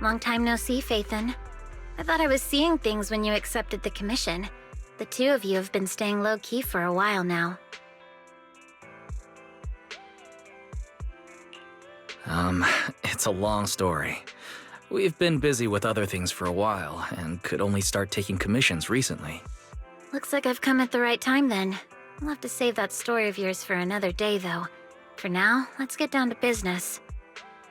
Long time no see, Phaethon. I thought I was seeing things when you accepted the commission. The two of you have been staying low-key for a while now. It's a long story. We've been busy with other things for a while, and could only start taking commissions recently. Looks like I've come at the right time then. I'll have to save that story of yours for another day, though. For now, let's get down to business.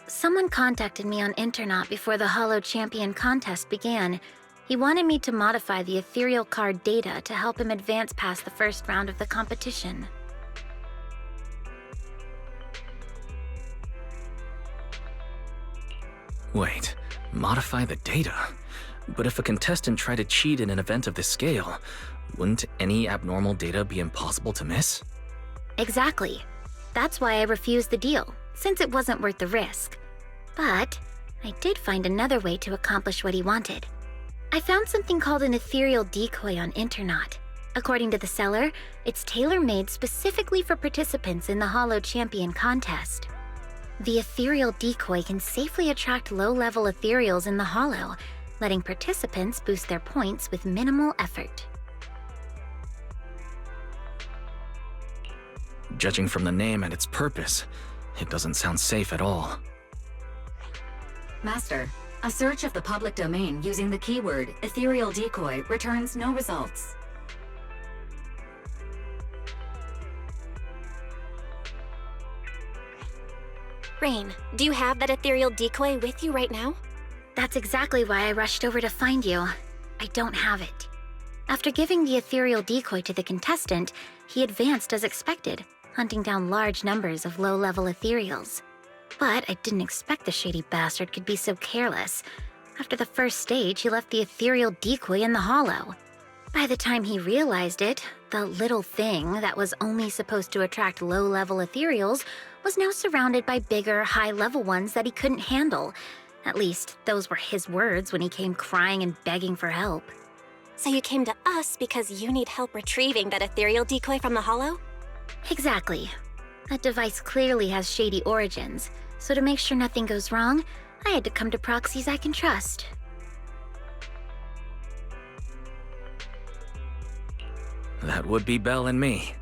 Someone contacted me on Internet before the Hollow Champion contest began. He wanted me to modify the ethereal card data to help him advance past the first round of the competition. Wait, modify the data? But if a contestant tried to cheat in an event of this scale, wouldn't any abnormal data be impossible to miss? Exactly. That's why I refused the deal, since it wasn't worth the risk. But I did find another way to accomplish what he wanted. I found something called an ethereal decoy on Internet. According to the seller, it's tailor-made specifically for participants in the Hollow Champion contest. The ethereal decoy can safely attract low-level ethereals in the Hollow, letting participants boost their points with minimal effort. Judging from the name and its purpose, it doesn't sound safe at all. Master, a search of the public domain using the keyword ethereal decoy returns no results. Rain, do you have that ethereal decoy with you right now? That's exactly why I rushed over to find you. I don't have it. After giving the ethereal decoy to the contestant, he advanced as expected, hunting down large numbers of low-level ethereals. But I didn't expect the shady bastard could be so careless. After the first stage, he left the ethereal decoy in the Hollow. By the time he realized it, the little thing that was only supposed to attract low-level ethereals was now surrounded by bigger, high-level ones that he couldn't handle. At least, those were his words when he came crying and begging for help. So you came to us because you need help retrieving that ethereal decoy from the Hollow? Exactly. That device clearly has shady origins, so to make sure nothing goes wrong, I had to come to proxies I can trust. That would be Belle and me.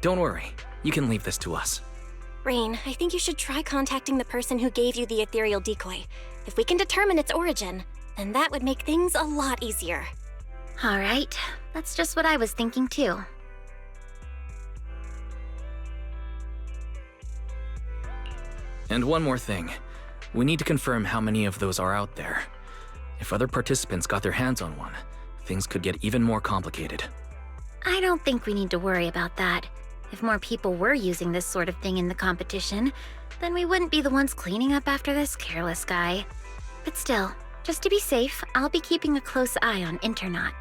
Don't worry, you can leave this to us. Rain, I think you should try contacting the person who gave you the ethereal decoy. If we can determine its origin, then that would make things a lot easier. All right, that's just what I was thinking too. And one more thing. We need to confirm how many of those are out there. If other participants got their hands on one, things could get even more complicated. I don't think we need to worry about that. If more people were using this sort of thing in the competition, then we wouldn't be the ones cleaning up after this careless guy. But still, just to be safe, I'll be keeping a close eye on Internet.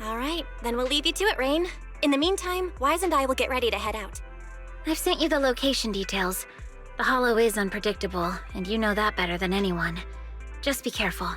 All right, then we'll leave you to it, Rain. In the meantime, Wise and I will get ready to head out. I've sent you the location details. The Hollow is unpredictable, and you know that better than anyone. Just be careful.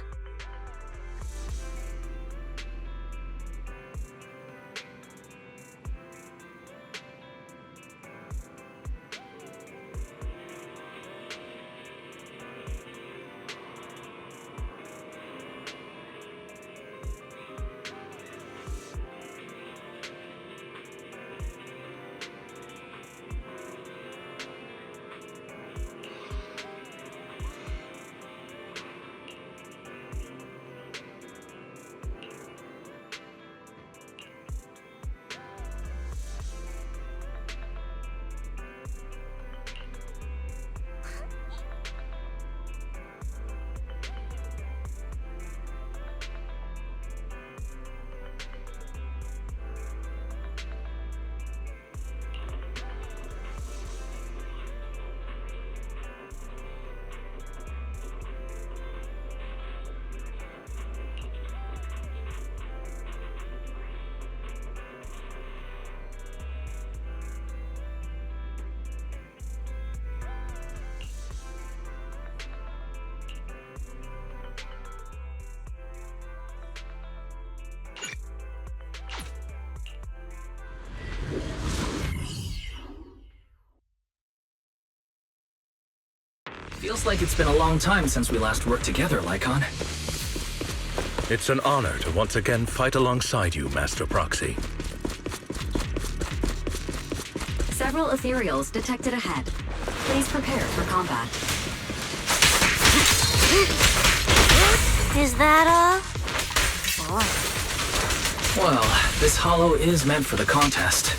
Feels like it's been a long time since we last worked together, Lycon. It's an honor to once again fight alongside you, Master Proxy. Several ethereals detected ahead. Please prepare for combat. Is that all? Well, this hollow is meant for the contest.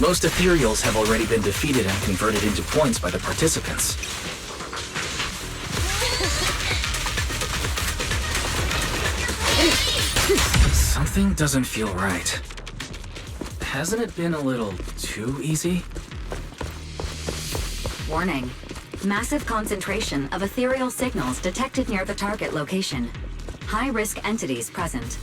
Most ethereals have already been defeated and converted into points by the participants. Something doesn't feel right. Hasn't it been a little too easy? Warning. Massive concentration of ethereal signals detected near the target location. High-risk entities present.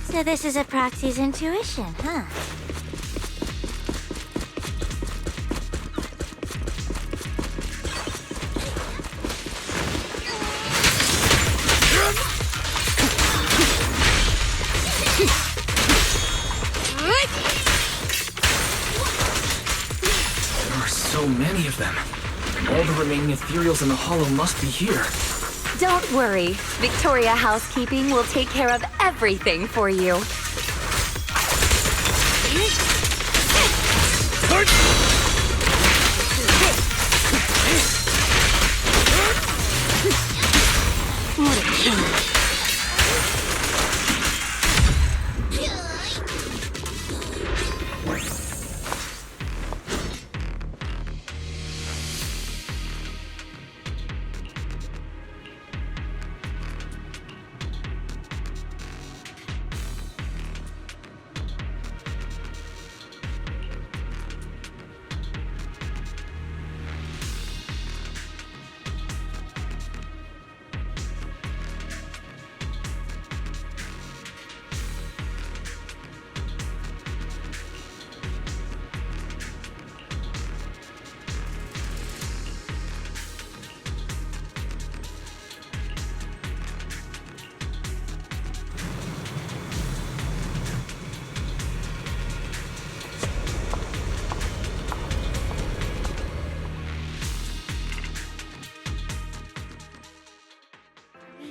So this is a proxy's intuition, huh? There are so many of them. All the remaining ethereals in the hollow must be here. Don't worry. Victoria Housekeeping will take care of everything for you.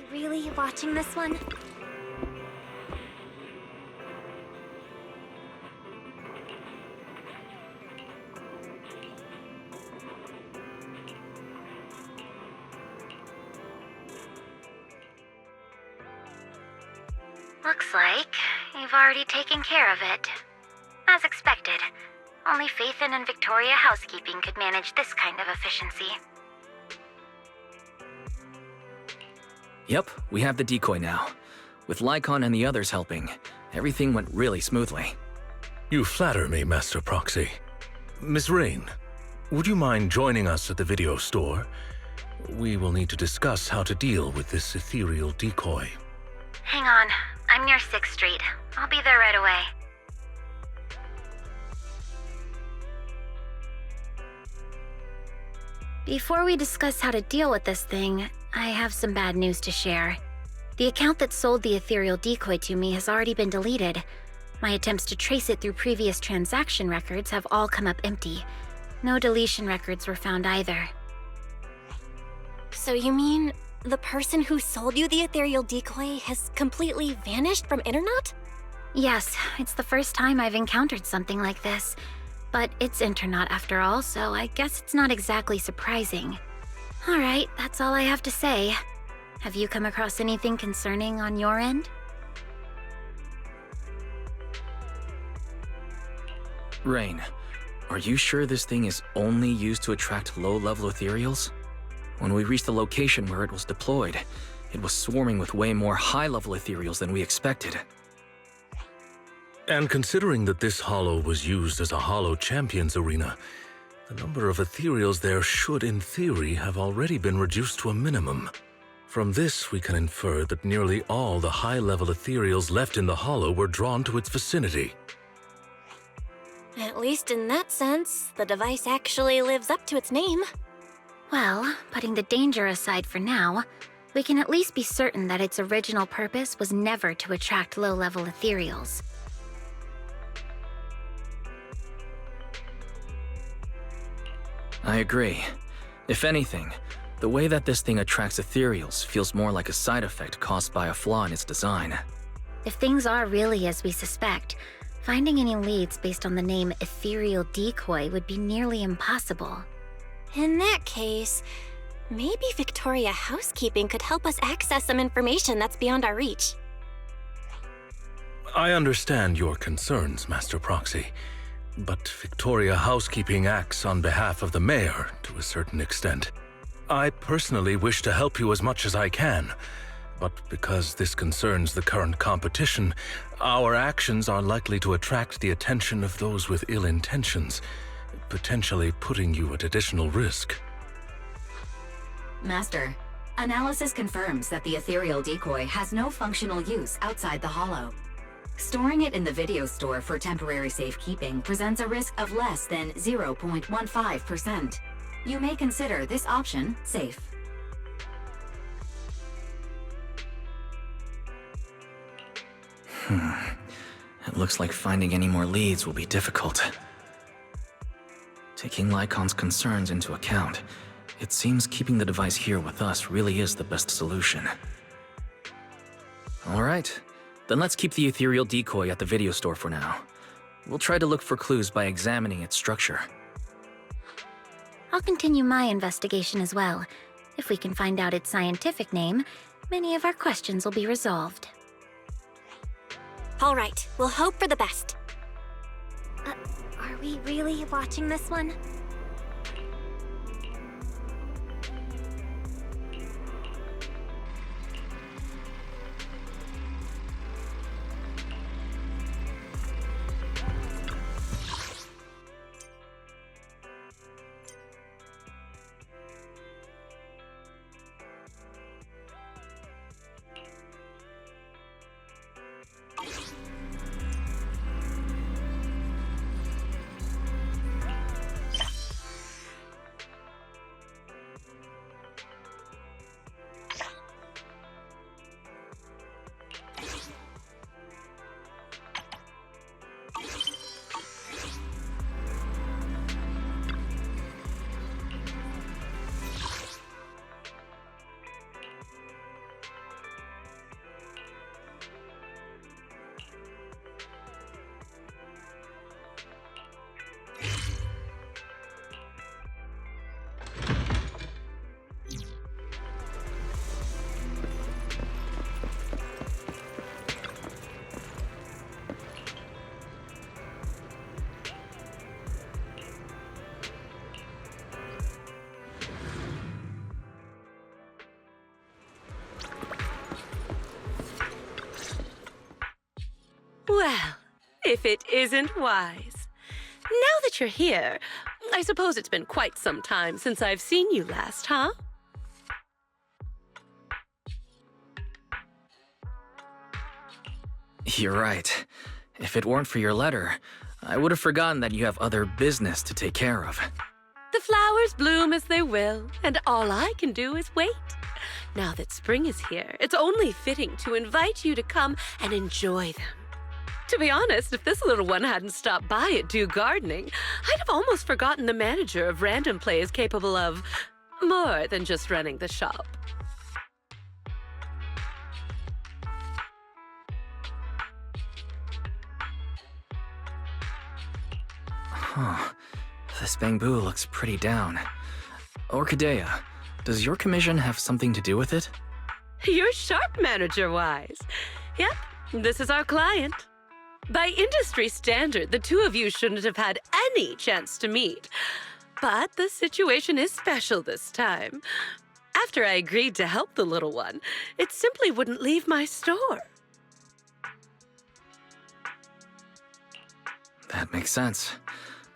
Really watching this one? Looks like you've already taken care of it. As expected, only Faithin and Victoria Housekeeping could manage this kind of efficiency. Yep, we have the decoy now. With Lycon and the others helping, everything went really smoothly. You flatter me, Master Proxy. Miss Rain, would you mind joining us at the video store? We will need to discuss how to deal with this ethereal decoy. Hang on, I'm near 6th Street. I'll be there right away. Before we discuss how to deal with this thing, I have some bad news to share. The account that sold the ethereal decoy to me has already been deleted. My attempts to trace it through previous transaction records have all come up empty. No deletion records were found either. So you mean the person who sold you the ethereal decoy has completely vanished from Internet? Yes, it's the first time I've encountered something like this. But it's Internet after all, so I guess it's not exactly surprising. Alright, that's all I have to say. Have you come across anything concerning on your end? Rain, are you sure this thing is only used to attract low-level ethereals? When we reached the location where it was deployed, it was swarming with way more high-level ethereals than we expected. And considering that this hollow was used as a hollow champions arena, the number of ethereals there should, in theory, have already been reduced to a minimum. From this, we can infer that nearly all the high-level ethereals left in the hollow were drawn to its vicinity. At least in that sense, the device actually lives up to its name. Well, putting the danger aside for now, we can at least be certain that its original purpose was never to attract low-level ethereals. I agree. If anything, the way that this thing attracts ethereals feels more like a side effect caused by a flaw in its design. If things are really as we suspect, finding any leads based on the name Ethereal Decoy would be nearly impossible. In that case, maybe Victoria Housekeeping could help us access some information that's beyond our reach. I understand your concerns, Master Proxy, but Victoria Housekeeping acts on behalf of the mayor to a certain extent. I personally wish to help you as much as I can, but because this concerns the current competition, our actions are likely to attract the attention of those with ill intentions, potentially putting you at additional risk. Master, analysis confirms that the ethereal decoy has no functional use outside the hollow. Storing it in the video store for temporary safekeeping presents a risk of less than 0.15%. You may consider this option safe. It looks like finding any more leads will be difficult. Taking Lycon's concerns into account, it seems keeping the device here with us really is the best solution. Alright, then let's keep the ethereal decoy at the video store for now. We'll try to look for clues by examining its structure. I'll continue my investigation as well. If we can find out its scientific name, many of our questions will be resolved. All right, we'll hope for the best. Are we really watching this one? Well, if it isn't wise. Now that you're here, I suppose it's been quite some time since I've seen you last, huh? You're right. If it weren't for your letter, I would have forgotten that you have other business to take care of. The flowers bloom as they will, and all I can do is wait. Now that spring is here, it's only fitting to invite you to come and enjoy them. To be honest, if this little one hadn't stopped by at Do Gardening, I'd have almost forgotten the manager of Random Play is capable of more than just running the shop. Huh. This bamboo looks pretty down. Orchidea, does your commission have something to do with it? You're sharp, manager-wise. Yep, this is our client. By industry standard, the two of you shouldn't have had any chance to meet. But the situation is special this time. After I agreed to help the little one, it simply wouldn't leave my store. That makes sense.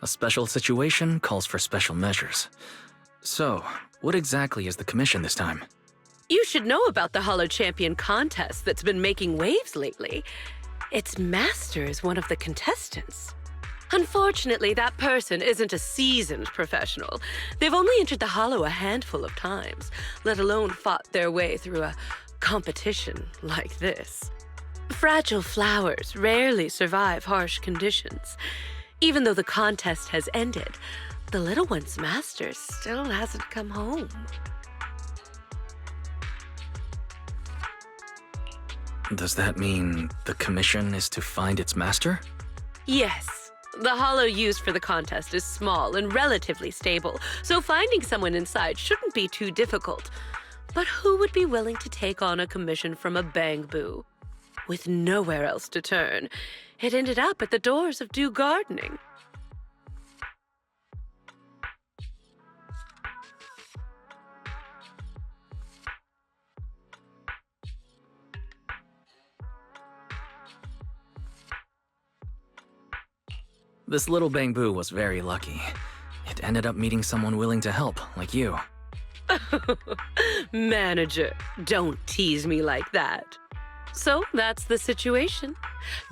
A special situation calls for special measures. So, what exactly is the commission this time? You should know about the Hollow Champion contest that's been making waves lately. Its master is one of the contestants. Unfortunately, that person isn't a seasoned professional. They've only entered the Hollow a handful of times, let alone fought their way through a competition like this. Fragile flowers rarely survive harsh conditions. Even though the contest has ended, the little one's master still hasn't come home. Does that mean the commission is to find its master? Yes. The hollow used for the contest is small and relatively stable, so finding someone inside shouldn't be too difficult. But who would be willing to take on a commission from a banboo? With nowhere else to turn, it ended up at the doors of Do Gardening. This little bamboo was very lucky. It ended up meeting someone willing to help, like you. Manager, don't tease me like that. So that's the situation.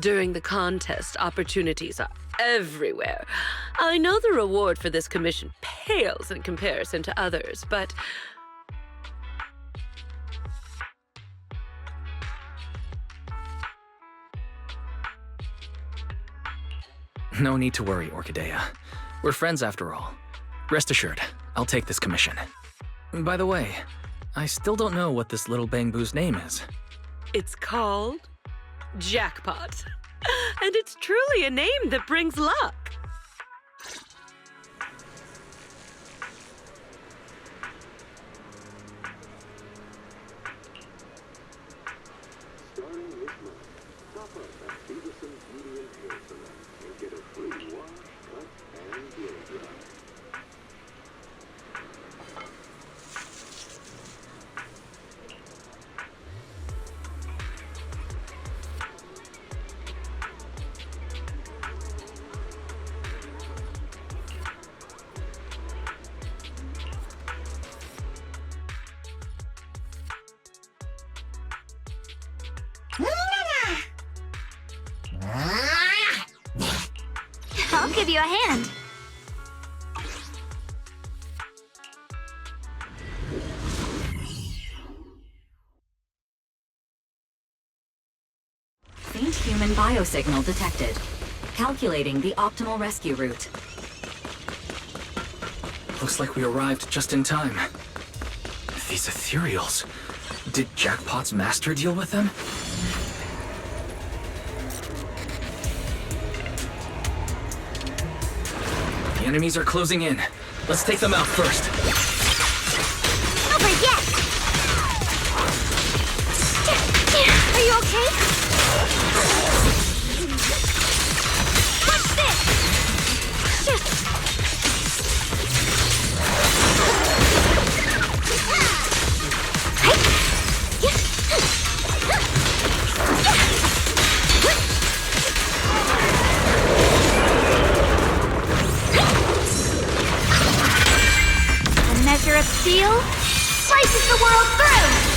During the contest, opportunities are everywhere. I know the reward for this commission pales in comparison to others, but No need to worry, Orchidea. We're friends after all. Rest assured, I'll take this commission. By the way, I still don't know what this little bamboo's name is. it's called Jackpot. And it's truly a name that brings luck. I'll give you a hand. Faint human biosignal detected. Calculating the optimal rescue route. Looks like we arrived just in time. These ethereals. Did Jackpot's master deal with them? The enemies are closing in. Let's take them out first. Over yet! Are you okay? What's this? A measure of steel slices the world through!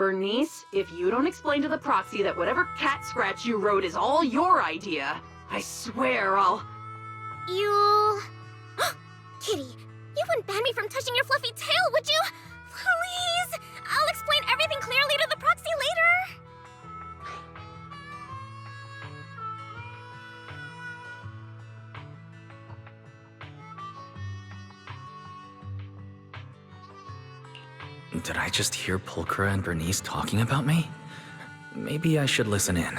Bernice, if you don't explain to the proxy that whatever cat scratch you wrote is all your idea, I swear I'll... You... Kitty, you wouldn't ban me from touching your fluffy tail, would you? Please! I'll explain everything clearly to the proxy later! Did I just hear Pulchra and Bernice talking about me? Maybe I should listen in.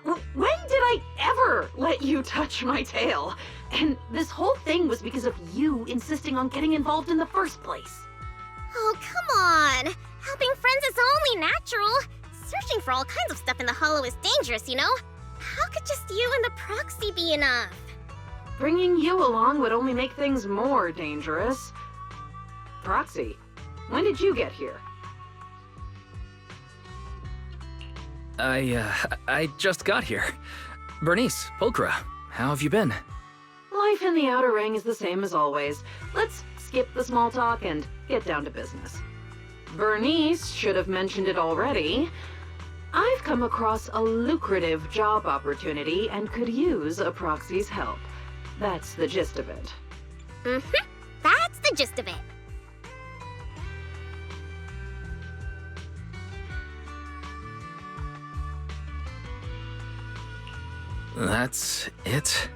When did I ever let you touch my tail? And this whole thing was because of you insisting on getting involved in the first place. Oh, come on! Helping friends is only natural. Searching for all kinds of stuff in the Hollow is dangerous, you know? How could just you and the proxy be enough? Bringing you along would only make things more dangerous. Proxy, when did you get here? I just got here. Bernice, Pulchra, how have you been? Life in the Outer Ring is the same as always. Let's skip the small talk and get down to business. Bernice should have mentioned it already. I've come across a lucrative job opportunity and could use a proxy's help. That's the gist of it. Mm-hmm. That's the gist of it. That's it?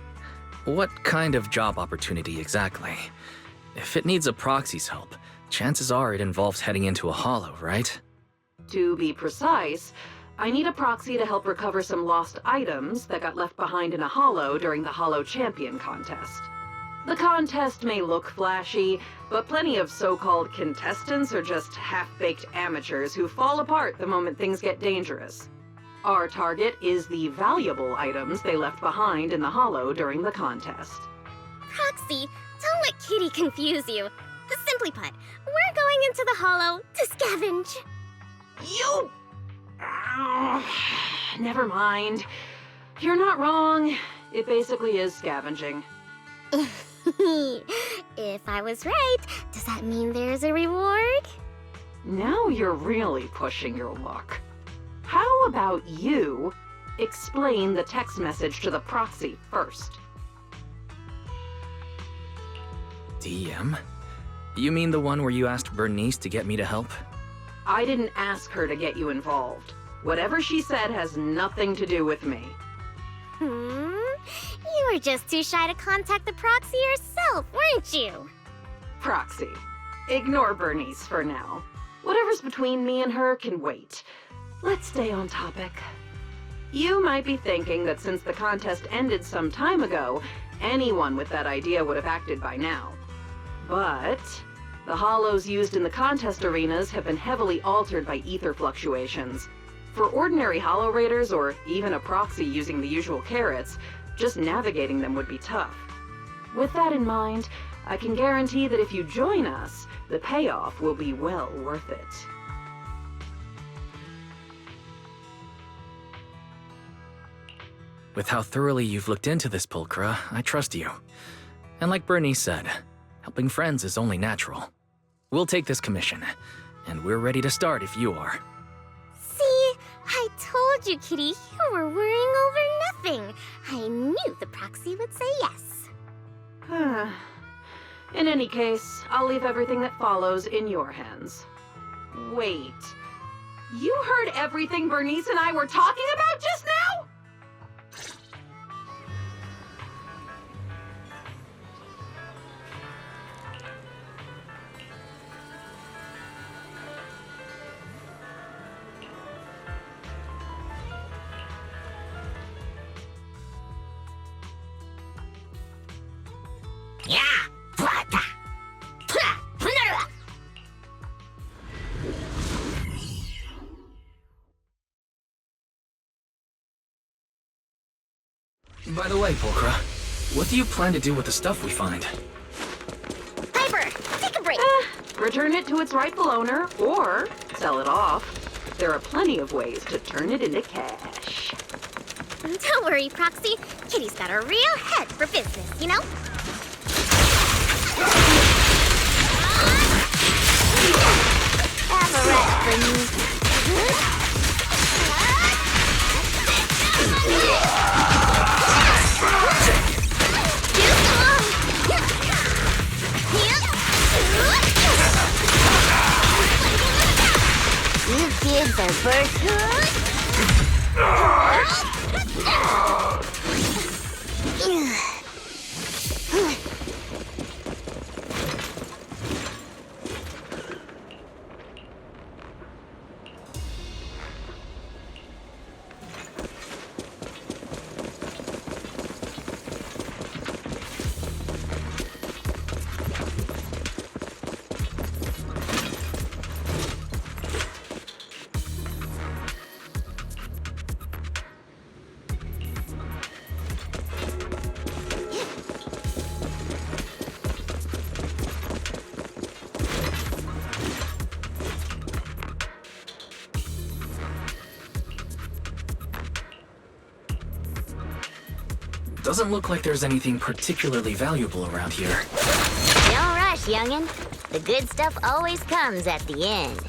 What kind of job opportunity exactly? If it needs a proxy's help, chances are it involves heading into a hollow, right? To be precise, I need a proxy to help recover some lost items that got left behind in a hollow during the Hollow Champion contest. The contest may look flashy, but plenty of so-called contestants are just half-baked amateurs who fall apart the moment things get dangerous. Our target is the valuable items they left behind in the hollow during the contest. Proxy, don't let Kitty confuse you. Simply put, we're going into the hollow to scavenge. You... never mind. You're not wrong. It basically is scavenging. If I was right, does that mean there's a reward? Now you're really pushing your luck. How about you explain the text message to the proxy first? DM? You mean the one where you asked Bernice to get me to help? I didn't ask her to get you involved. Whatever she said has nothing to do with me. You were just too shy to contact the proxy yourself, weren't you? Proxy, ignore Bernice for now. Whatever's between me and her can wait. Let's stay on topic. You might be thinking that since the contest ended some time ago, anyone with that idea would have acted by now. But the hollows used in the contest arenas have been heavily altered by ether fluctuations. For ordinary hollow raiders, or even a proxy using the usual carrots, just navigating them would be tough. With that in mind, I can guarantee that if you join us, the payoff will be well worth it. With how thoroughly you've looked into this, Pulchra, I trust you. And like Bernice said, helping friends is only natural. We'll take this commission, and we're ready to start if you are. See, I told you, Kitty, you were worrying over nothing. I knew the proxy would say yes. In any case, I'll leave everything that follows in your hands. Wait, you heard everything Bernice and I were talking about just now? By the way, Pulchra, what do you plan to do with the stuff we find? Piper, take a break. Return it to its rightful owner, or sell it off. There are plenty of ways to turn it into cash. Don't worry, Proxy. Kitty's got a real head for business, you know? Have a rest, Bernice. You kids are first good. Doesn't look like there's anything particularly valuable around here. Don't rush, youngin'. The good stuff always comes at the end.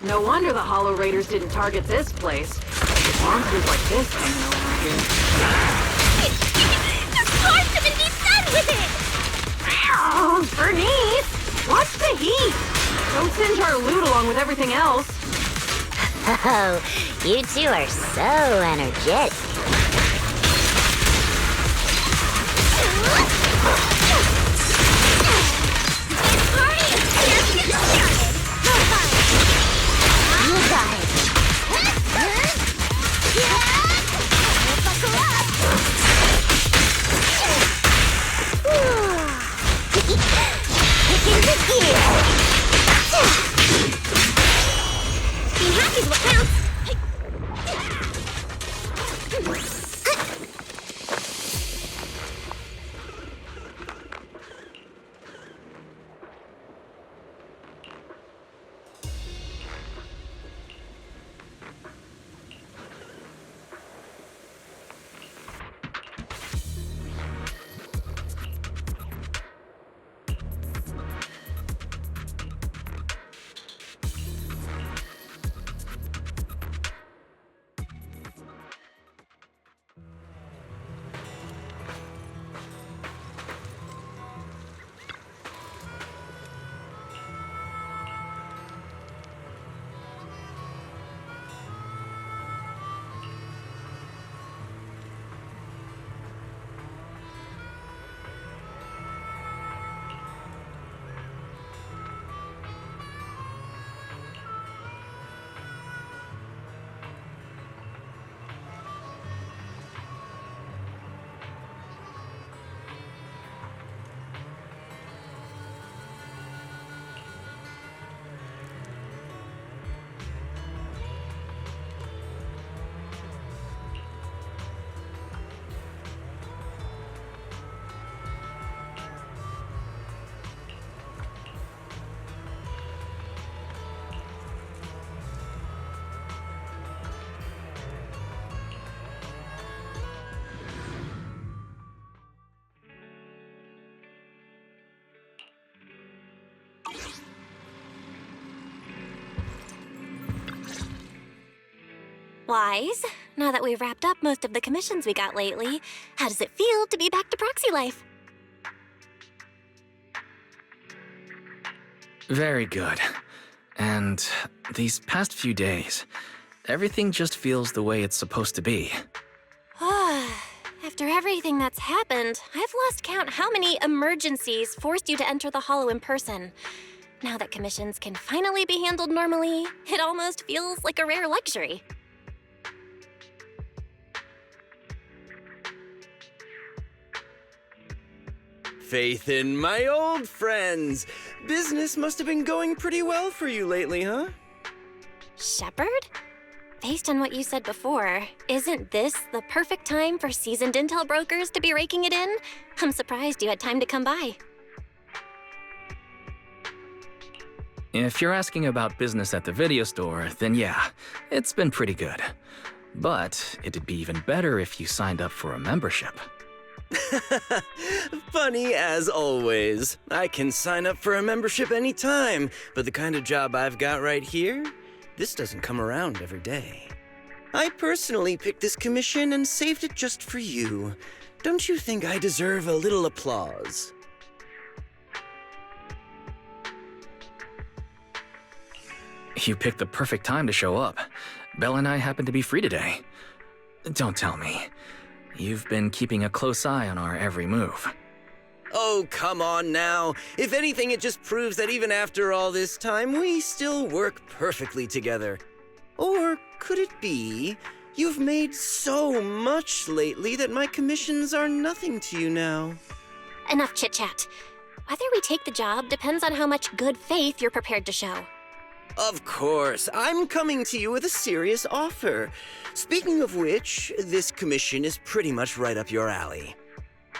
No wonder the Hollow Raiders didn't target this place. With monsters like this hanging around here. Destroy them and be done with it! Bernice! Watch the heat! Don't singe our loot along with everything else. Oh, you two are so energetic. You got it. Buckle up. Kicking the gear. Being happy is what counts. Wise, now that we've wrapped up most of the commissions we got lately, how does it feel to be back to proxy life? Very good. And these past few days, everything just feels the way it's supposed to be. After everything that's happened, I've lost count how many emergencies forced you to enter the Hollow in person. Now that commissions can finally be handled normally, it almost feels like a rare luxury. Faith in my old friends. Business must have been going pretty well for you lately, huh? Shepard? Based on what you said before, isn't this the perfect time for seasoned intel brokers to be raking it in? I'm surprised you had time to come by. If you're asking about business at the video store, then yeah, it's been pretty good. But it'd be even better if you signed up for a membership. Funny as always. I can sign up for a membership anytime, but the kind of job I've got right here, this doesn't come around every day. I personally picked this commission and saved it just for you. Don't you think I deserve a little applause? You picked the perfect time to show up. Belle and I happen to be free today. Don't tell me. You've been keeping a close eye on our every move. Oh, come on now. If anything, it just proves that even after all this time, we still work perfectly together. Or could it be you've made so much lately that my commissions are nothing to you now? Enough chit-chat. Whether we take the job depends on how much good faith you're prepared to show. Of course, I'm coming to you with a serious offer. Speaking of which, this commission is pretty much right up your alley.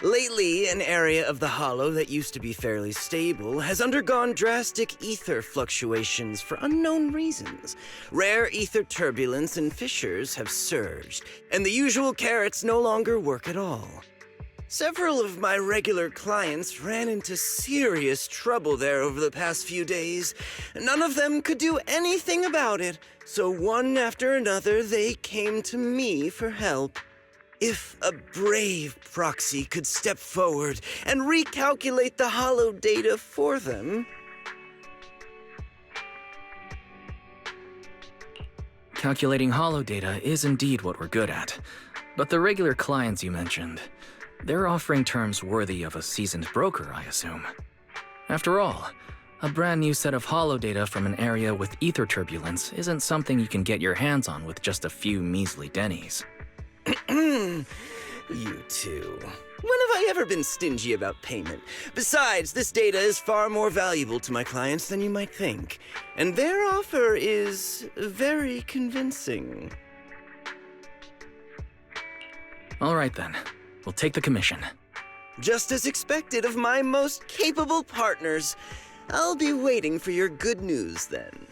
Lately, an area of the Hollow that used to be fairly stable has undergone drastic ether fluctuations for unknown reasons. Rare ether turbulence and fissures have surged, and the usual carrots no longer work at all. Several of my regular clients ran into serious trouble there over the past few days. None of them could do anything about it, so one after another they came to me for help. If a brave proxy could step forward and recalculate the Hollow data for them... Calculating Hollow data is indeed what we're good at. But the regular clients you mentioned, they're offering terms worthy of a seasoned broker, I assume. After all, a brand new set of Hollow data from an area with ether turbulence isn't something you can get your hands on with just a few measly dennies. You two. When have I ever been stingy about payment? Besides, this data is far more valuable to my clients than you might think. And their offer is very convincing. All right then. We'll take the commission. Just as expected of my most capable partners. I'll be waiting for your good news then.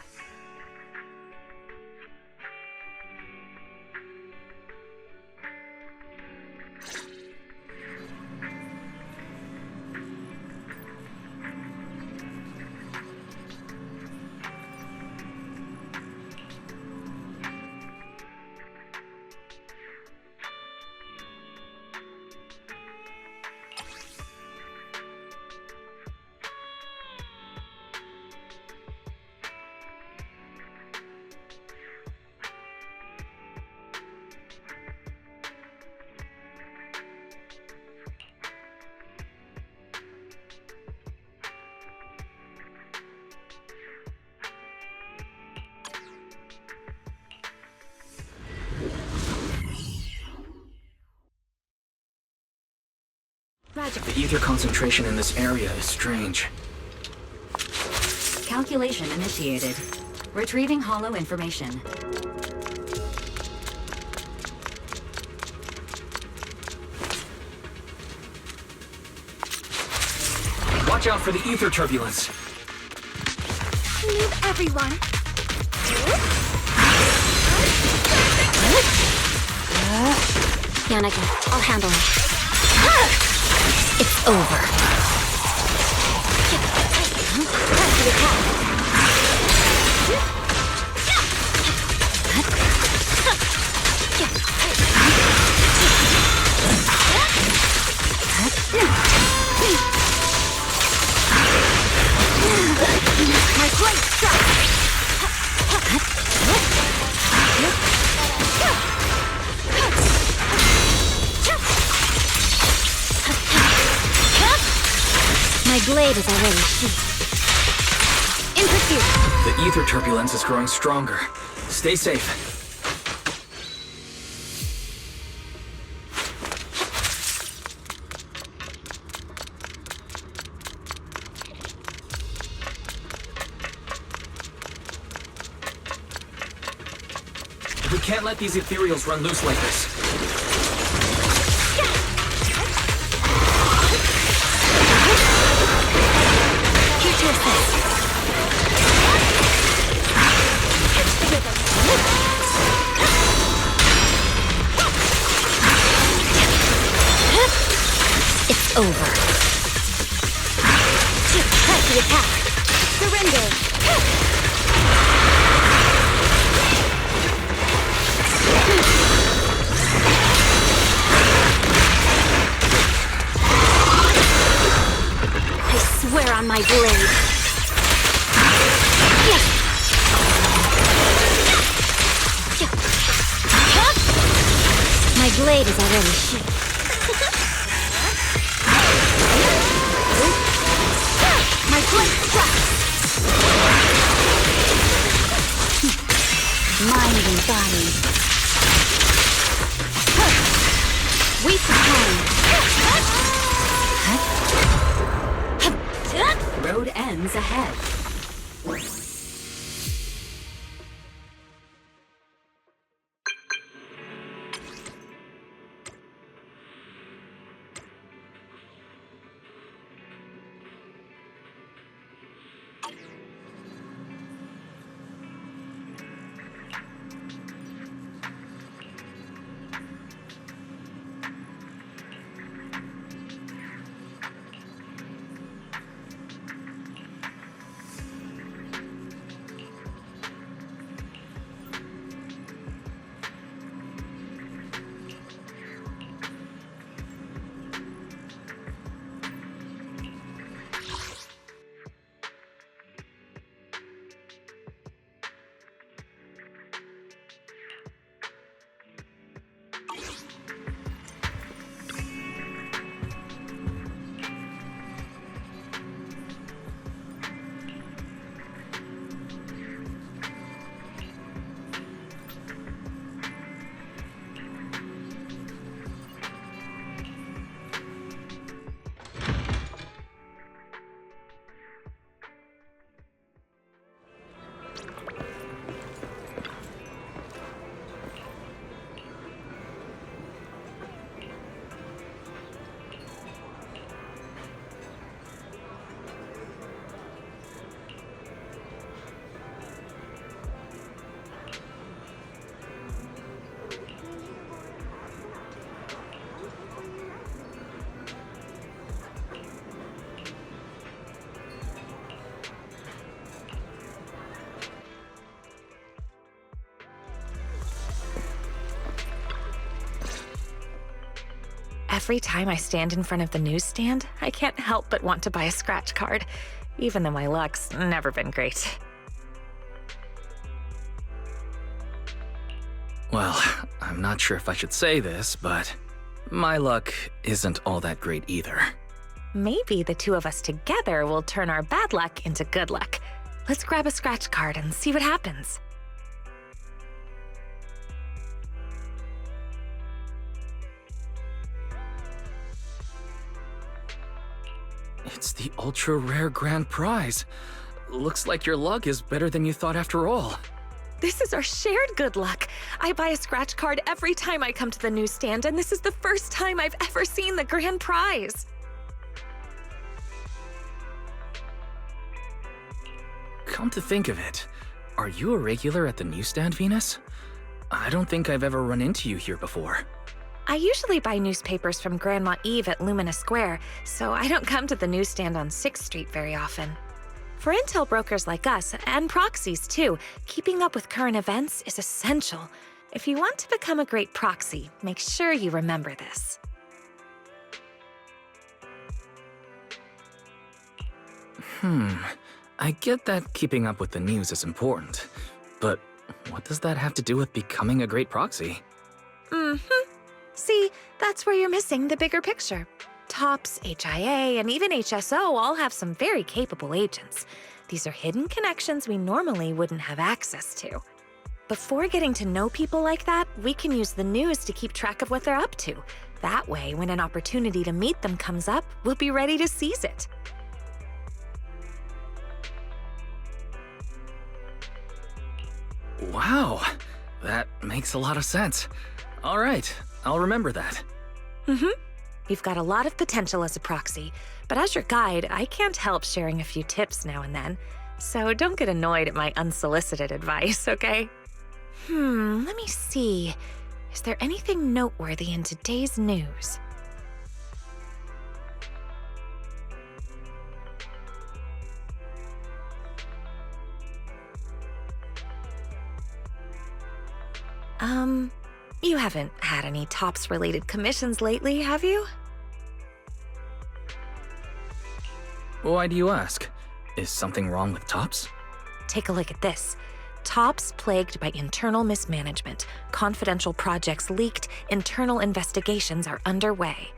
The ether concentration in this area is strange. Calculation initiated. Retrieving Hollow information. Watch out for the ether turbulence. Leave everyone. Yannick, I'll handle it. It's over. My blade strike! My blade is already sheathed. In pursuit! The ether turbulence is growing stronger. Stay safe. We can't let these ethereals run loose like this. over. Press the attack. Surrender. I swear on my blade. My blade is already shaped. My blade strikes. Mind and body. Weak time. Road ends ahead. Every time I stand in front of the newsstand, I can't help but want to buy a scratch card, even though my luck's never been great. Well, I'm not sure if I should say this, but my luck isn't all that great either. Maybe the two of us together will turn our bad luck into good luck. Let's grab a scratch card and see what happens. It's the ultra-rare grand prize. Looks like your luck is better than you thought after all. This is our shared good luck. I buy a scratch card every time I come to the newsstand, and this is the first time I've ever seen the grand prize. Come to think of it, are you a regular at the newsstand, Venus? I don't think I've ever run into you here before. I usually buy newspapers from Grandma Eve at Lumina Square, so I don't come to the newsstand on 6th Street very often. For intel brokers like us, and proxies too, keeping up with current events is essential. If you want to become a great proxy, make sure you remember this. I get that keeping up with the news is important, but what does that have to do with becoming a great proxy? See, that's where you're missing the bigger picture. TOPS, HIA, and even HSO all have some very capable agents. These are hidden connections we normally wouldn't have access to. Before getting to know people like that, we can use the news to keep track of what they're up to. That way, when an opportunity to meet them comes up, we'll be ready to seize it. Wow, that makes a lot of sense. All right, I'll remember that. You've got a lot of potential as a proxy, but as your guide, I can't help sharing a few tips now and then. So don't get annoyed at my unsolicited advice, okay? Let me see. Is there anything noteworthy in today's news? You haven't had any Tops-related commissions lately, have you? Why do you ask? Is something wrong with Tops? Take a look at this. Tops plagued by internal mismanagement. Confidential projects leaked. Internal investigations are underway.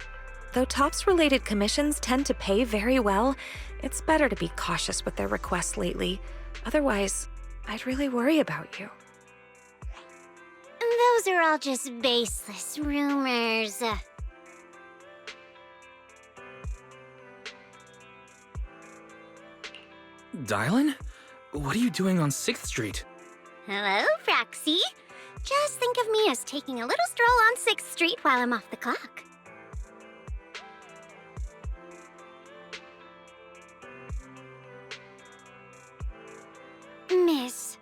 Though Tops-related commissions tend to pay very well, it's better to be cautious with their requests lately. Otherwise, I'd really worry about you. Those are all just baseless rumors. Dylan? What are you doing on 6th Street? Hello, Proxy. Just think of me as taking a little stroll on 6th Street while I'm off the clock. Miss,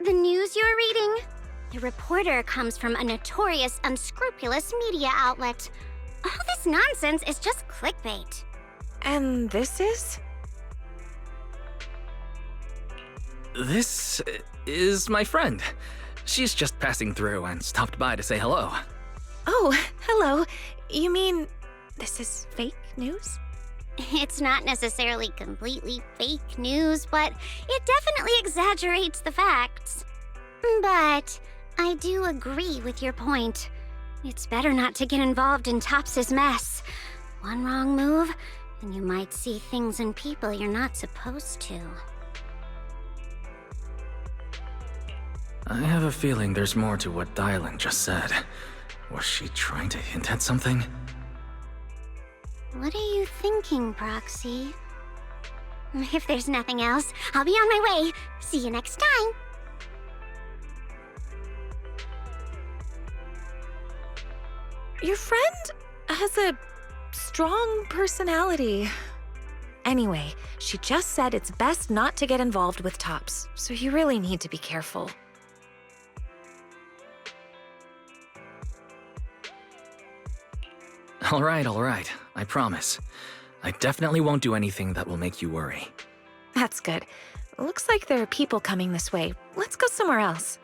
the news you're reading? The reporter comes from a notorious, unscrupulous media outlet. All this nonsense is just clickbait. And this is? This is my friend. She's just passing through and stopped by to say hello. Oh, hello. You mean this is fake news? It's not necessarily completely fake news, but it definitely exaggerates the facts. But I do agree with your point. It's better not to get involved in Tops's mess. One wrong move, and you might see things and people you're not supposed to. I have a feeling there's more to what Dylan just said. Was she trying to hint at something? What are you thinking, Proxy? If there's nothing else, I'll be on my way. See you next time. Your friend has a strong personality. Anyway, she just said it's best not to get involved with Tops, so you really need to be careful. All right. I promise. I definitely won't do anything that will make you worry. That's good. Looks like there are people coming this way. Let's go somewhere else.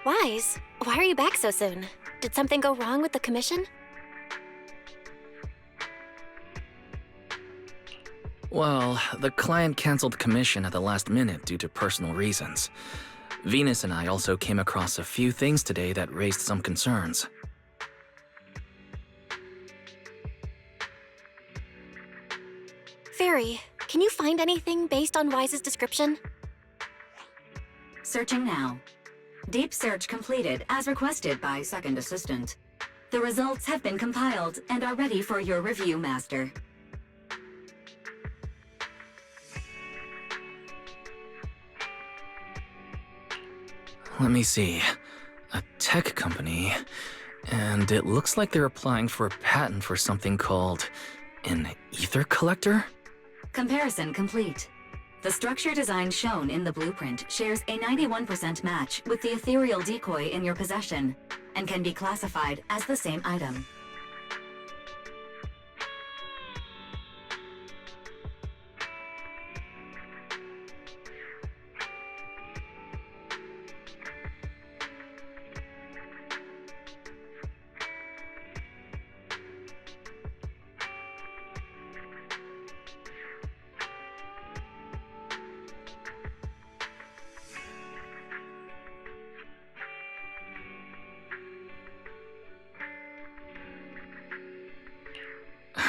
Wise, why are you back so soon? Did something go wrong with the commission? Well, the client canceled commission at the last minute due to personal reasons. Venus and I also came across a few things today that raised some concerns. Fairy, can you find anything based on Wise's description? Searching now. Deep search completed as requested by Second Assistant. The results have been compiled and are ready for your review, Master. Let me see. A tech company. And it looks like they're applying for a patent for something called an ether collector? Comparison complete. The structure design shown in the blueprint shares a 91% match with the ethereal decoy in your possession and can be classified as the same item.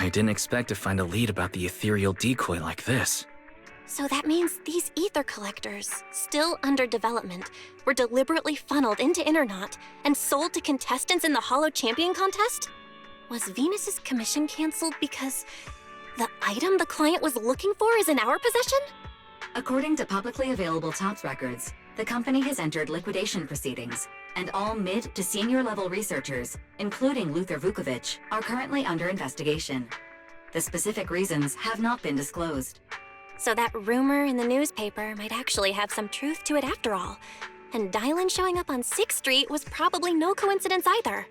I didn't expect to find a lead about the ethereal decoy like this. So that means these ether collectors, still under development, were deliberately funneled into Internaut and sold to contestants in the Hollow Champion contest? Was Venus's commission canceled because the item the client was looking for is in our possession? According to publicly available TOPS records, the company has entered liquidation proceedings, and all mid to senior level researchers, including Luther Vukovic, are currently under investigation. The specific reasons have not been disclosed. So that rumor in the newspaper might actually have some truth to it after all. And Dylan showing up on 6th Street was probably no coincidence either.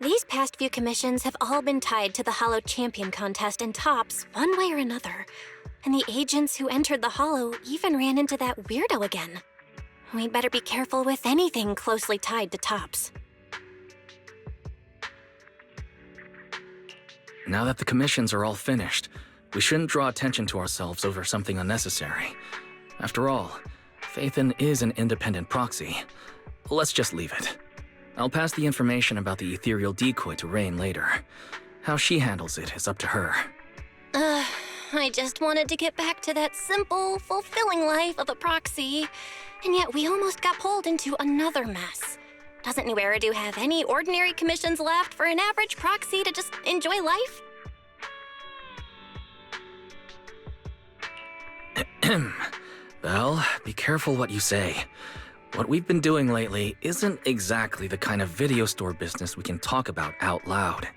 These past few commissions have all been tied to the Hollow Champion contest and TOPS one way or another. And the agents who entered the Hollow even ran into that weirdo again. We'd better be careful with anything closely tied to TOPS. Now that the commissions are all finished, we shouldn't draw attention to ourselves over something unnecessary. After all, Phaethon is an independent proxy. Let's just leave it. I'll pass the information about the ethereal decoy to Rain later. How she handles it is up to her. I just wanted to get back to that simple, fulfilling life of a proxy. And yet we almost got pulled into another mess. Doesn't New Eridu have any ordinary commissions left for an average proxy to just enjoy life? Well, be careful what you say. What we've been doing lately isn't exactly the kind of video store business we can talk about out loud.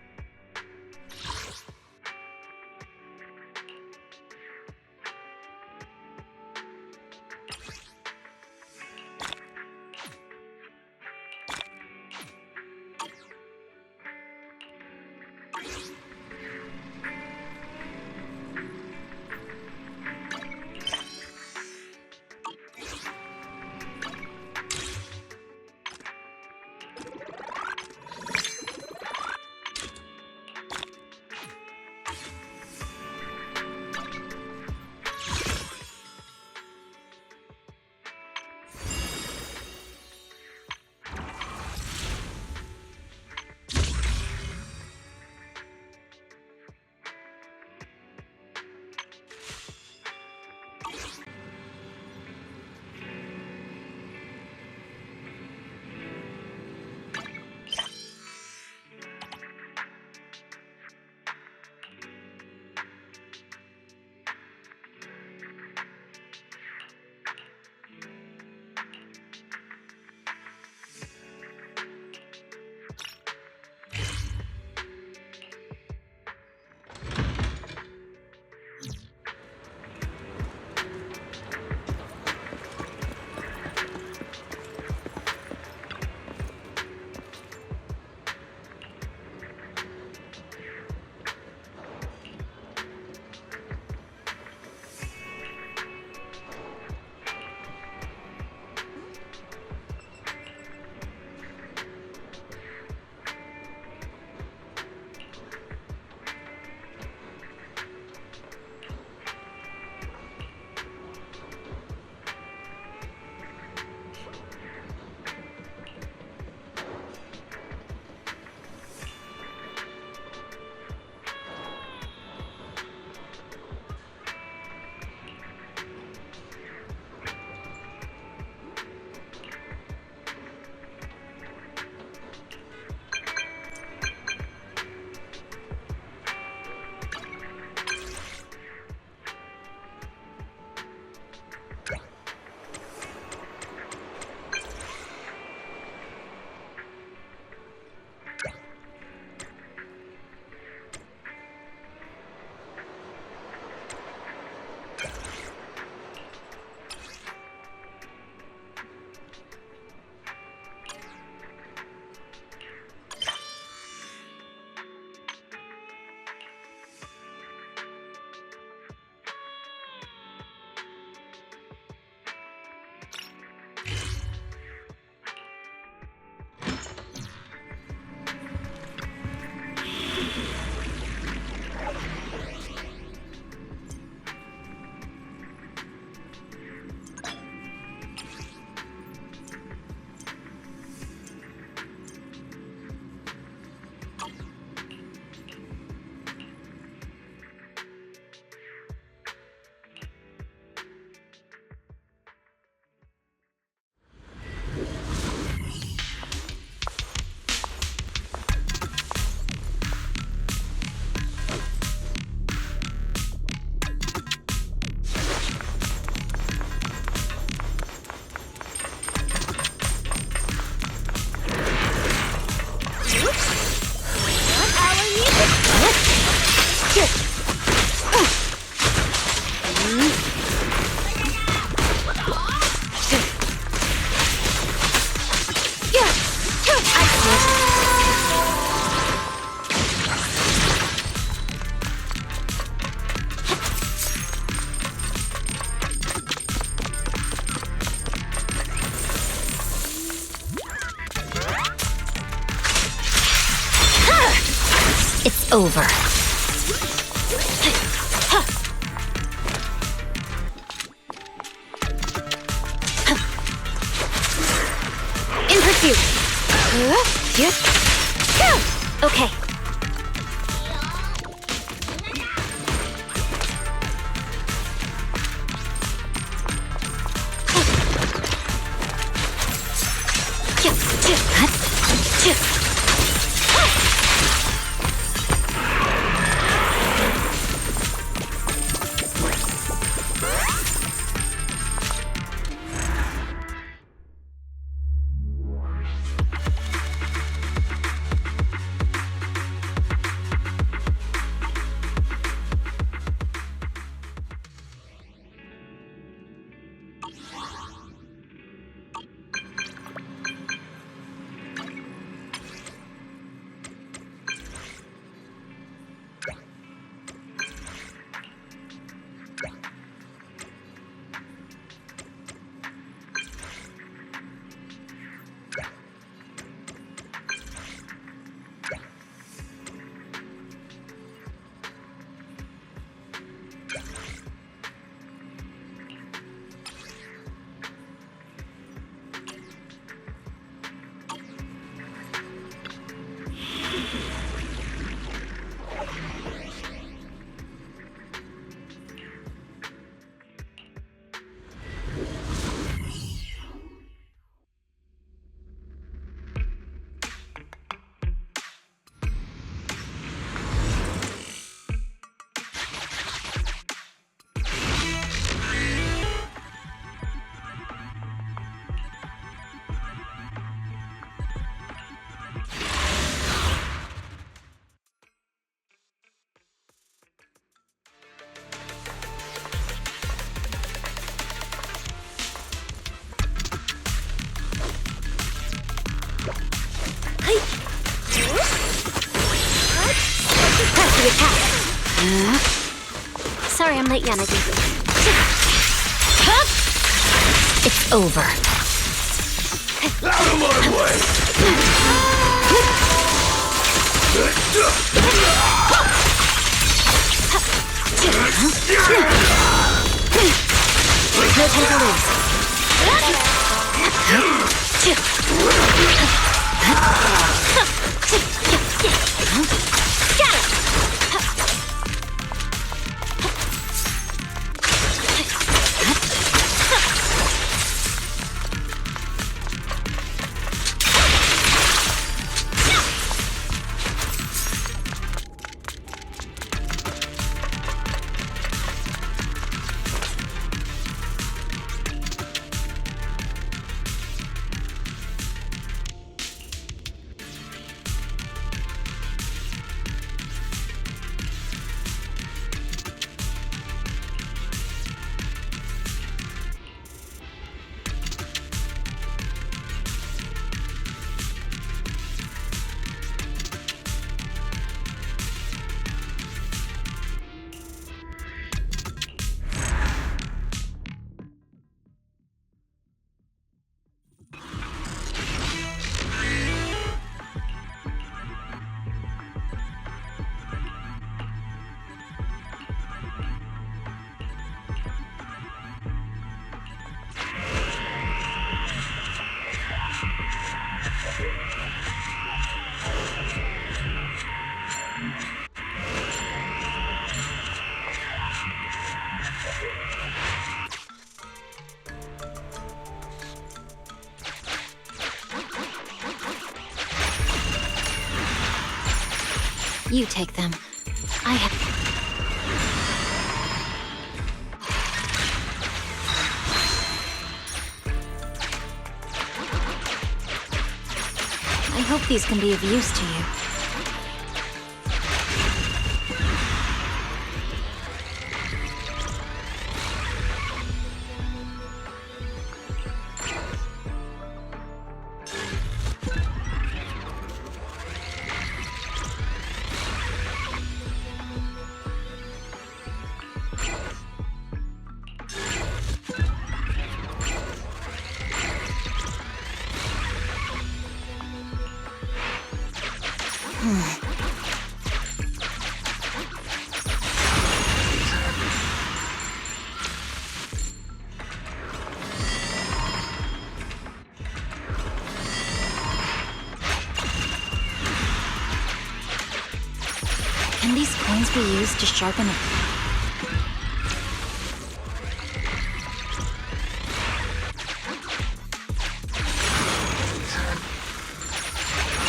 It's over. In pursuit. Okay. Sorry I'm late, Yanagi. It's over. Out of my way! No time to lose. You take them. I have... I hope these can be of use to you. Can these coins be used to sharpen it?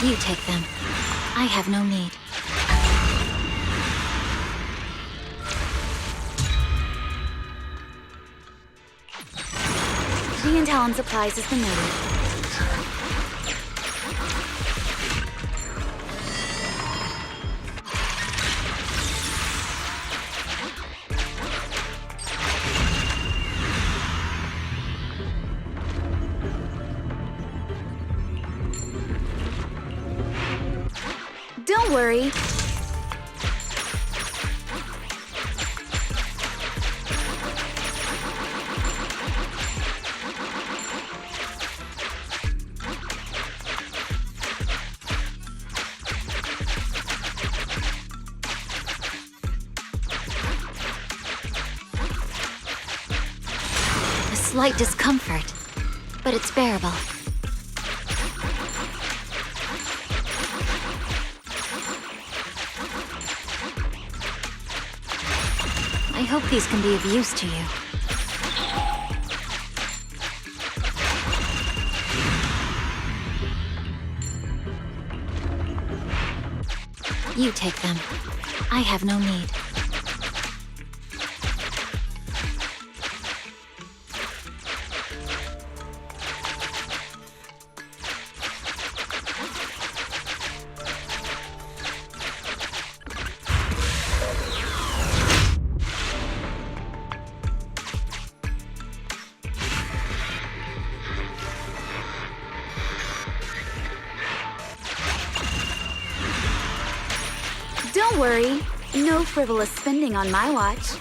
You take them. I have no need. The intel on supplies has been noted. Don't worry. A slight discomfort, but it's bearable. I hope these can be of use to you. You take them. I have no need. Don't worry. No frivolous spending on my watch.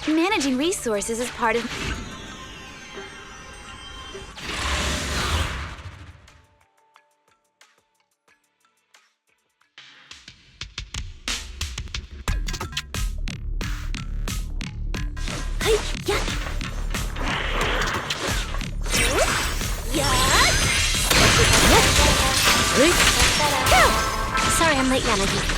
Managing resources is part of... Sorry, I'm late, Yanagi.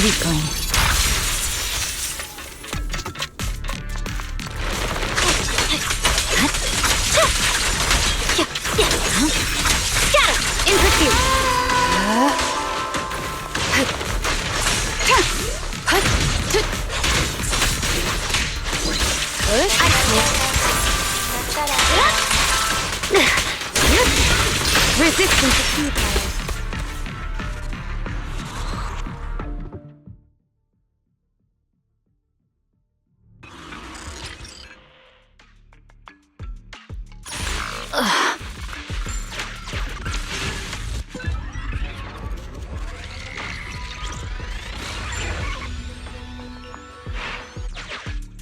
Weakling. Scatter! In pursuit! Resistance to key powers.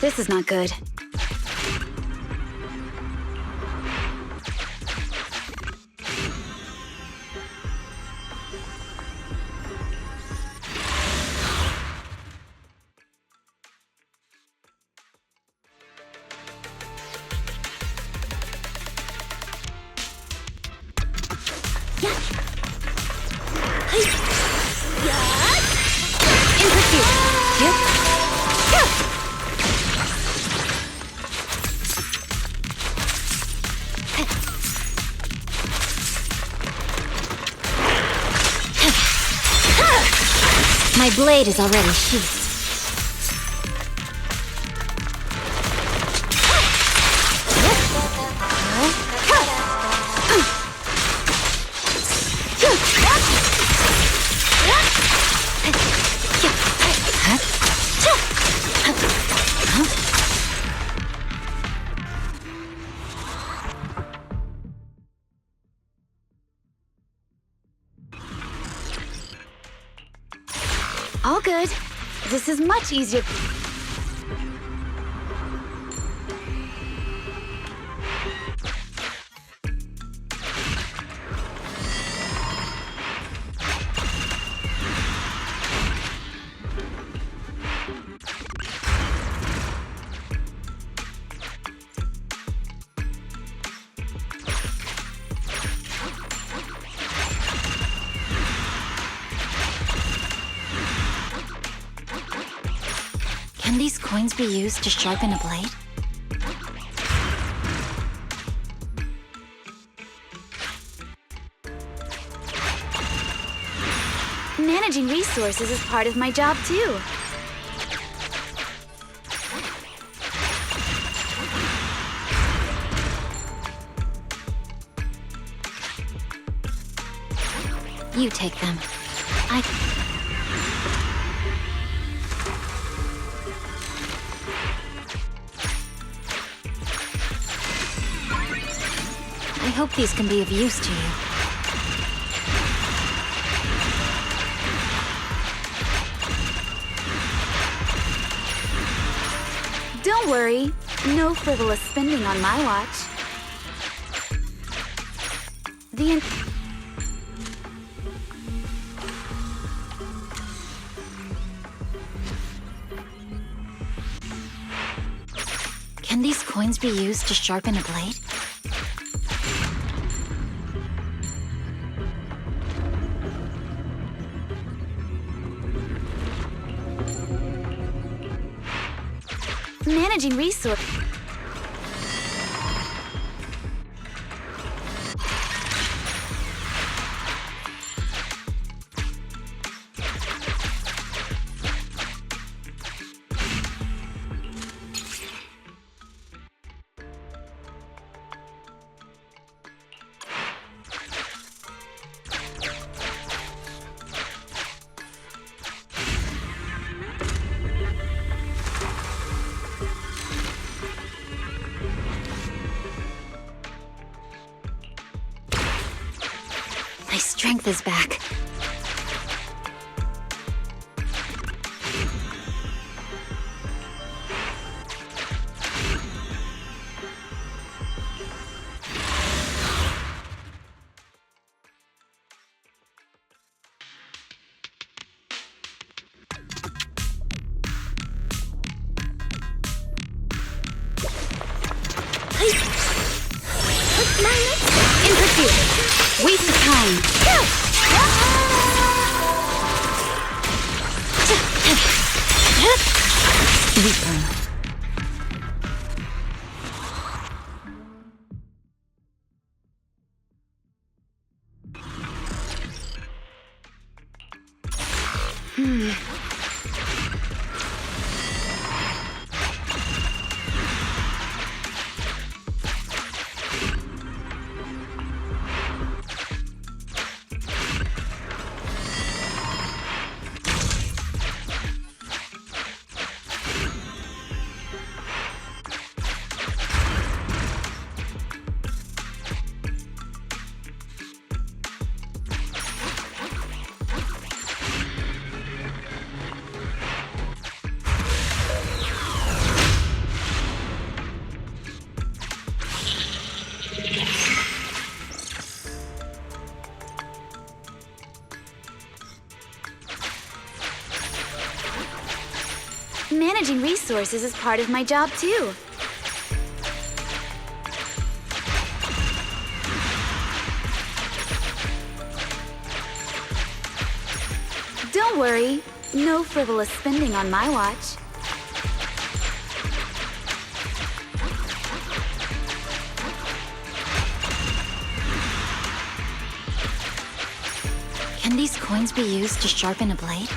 This is not good. In pursuit. Yep. My blade is already sheathed. All good. This is much easier. Can these coins be used to sharpen a blade? Managing resources is part of my job, too. You take them. I hope these can be of use to you. Don't worry. No frivolous spending on my watch. Can these coins be used to sharpen a blade? Managing resource. My strength is back. In pursuit. Waste of time. Weaken. Managing resources is part of my job, too. Don't worry, no frivolous spending on my watch. Can these coins be used to sharpen a blade?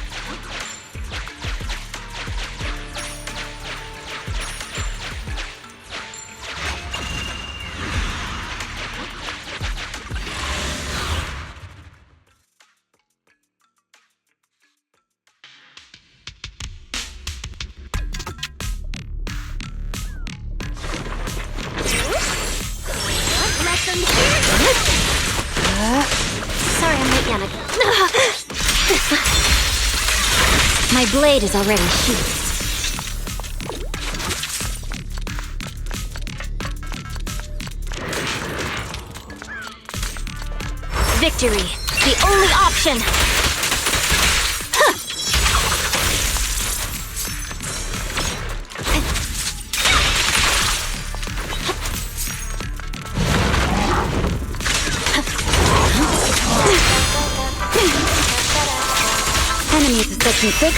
Sorry, I'm late, Yana. My blade is already sheathed. Victory, the only option. Enemies of Section 6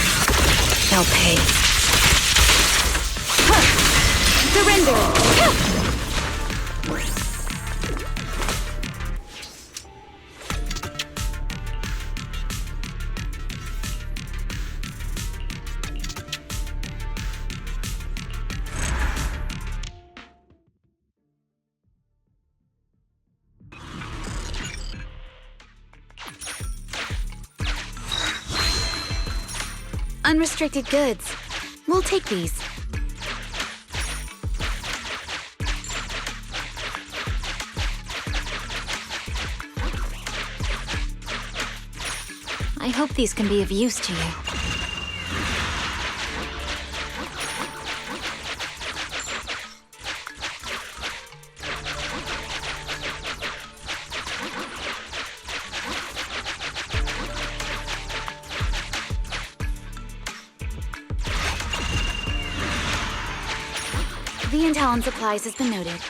shall pay. Surrender! Unrestricted goods. We'll take these. I hope these can be of use to you. The intel on supplies has been noted.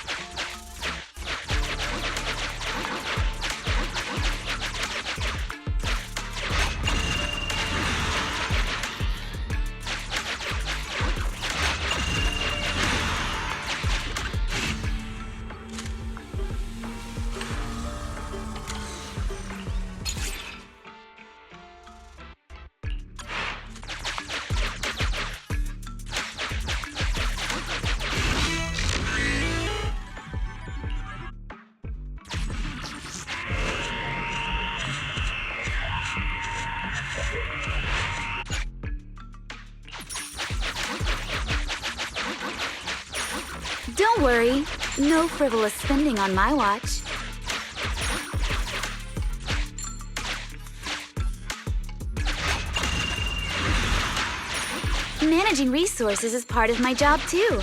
Don't worry, no frivolous spending on my watch. Managing resources is part of my job too.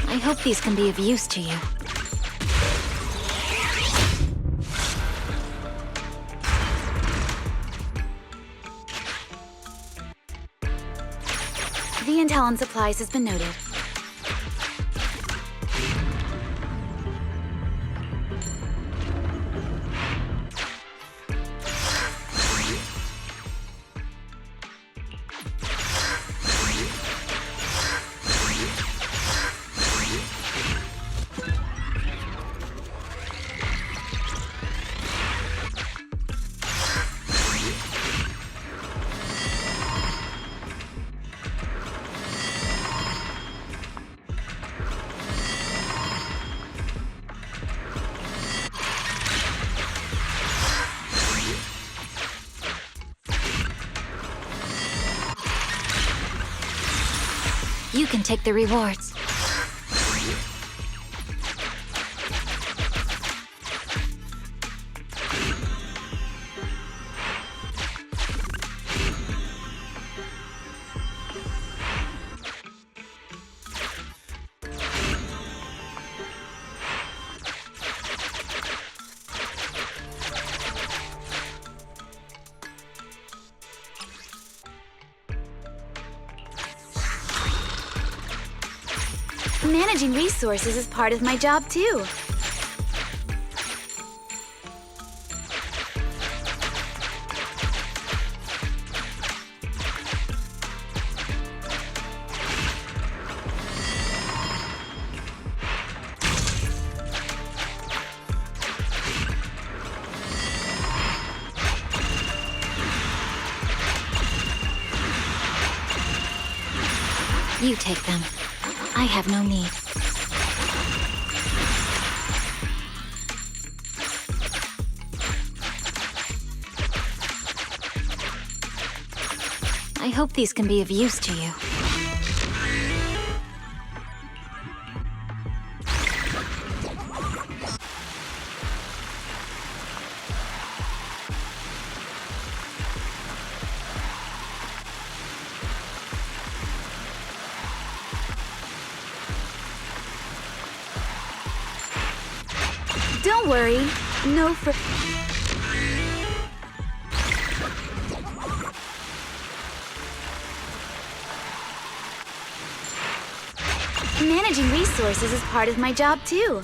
I hope these can be of use to you. The intel on supplies has been noted. You can take the rewards. Managing resources is part of my job, too. You take them. I have no need. I hope these can be of use to you. Don't worry. No fr- Managing resources is part of my job, too.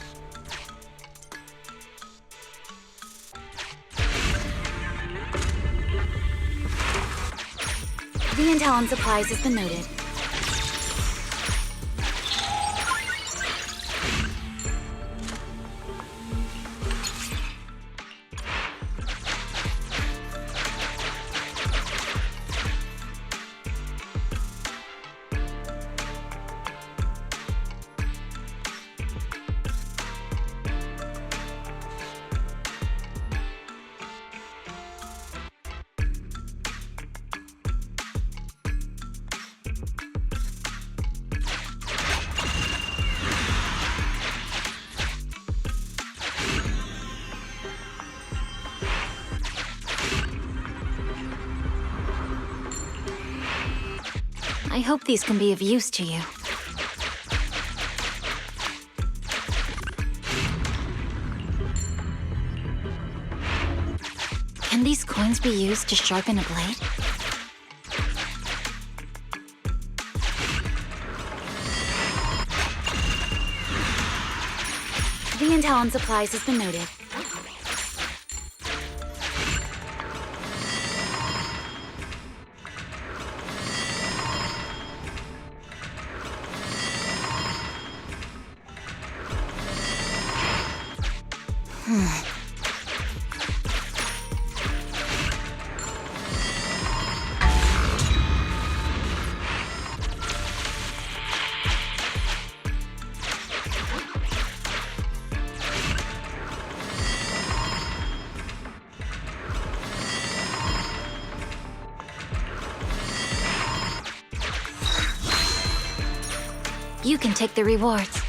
The intel on supplies has been noted. I hope these can be of use to you. Can these coins be used to sharpen a blade? The intel on supplies has been noted. You can take the rewards.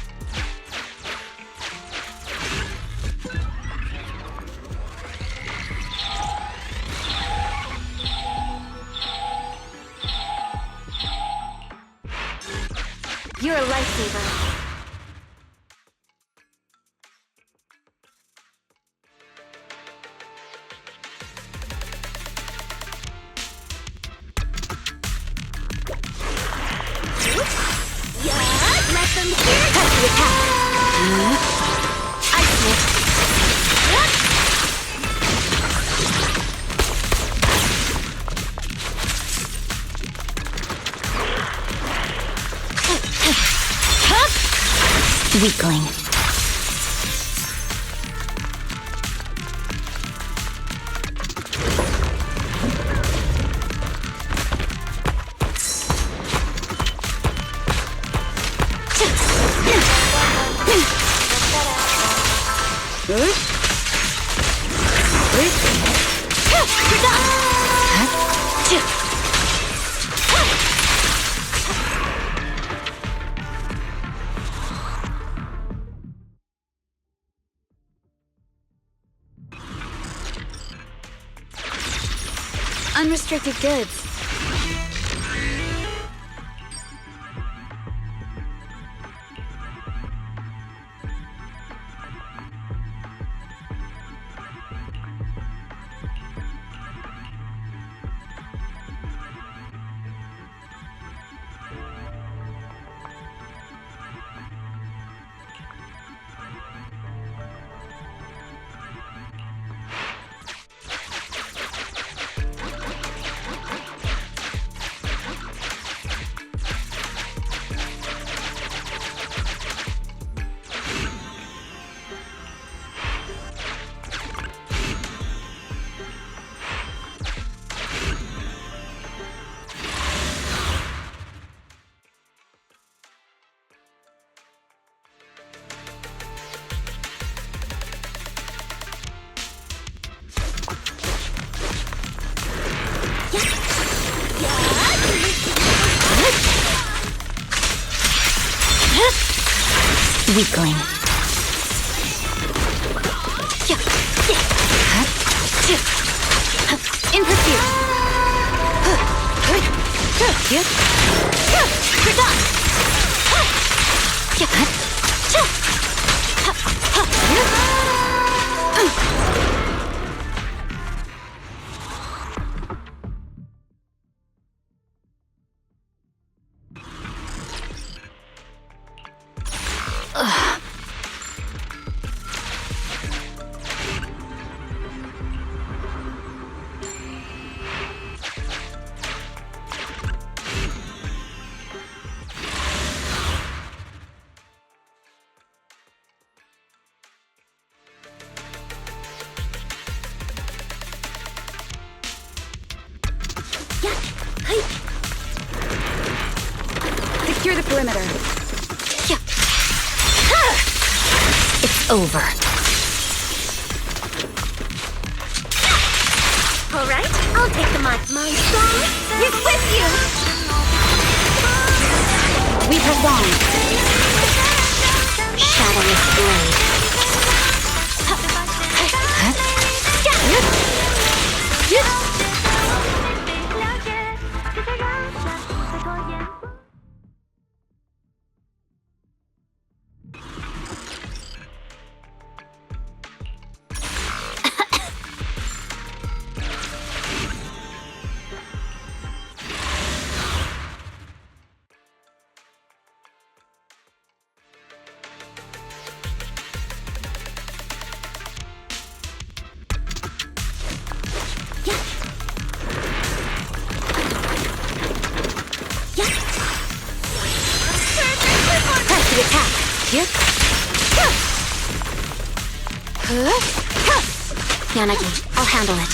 You're a lifesaver. Weakling. Unrestricted goods. Weakling. In pursuit. Secure the perimeter. It's over. All right, I'll take the mark. My song is with you. We perform. Shadowless blade. Yanagi, I'll handle it.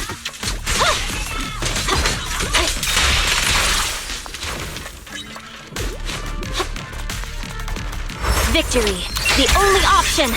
Victory, the only option.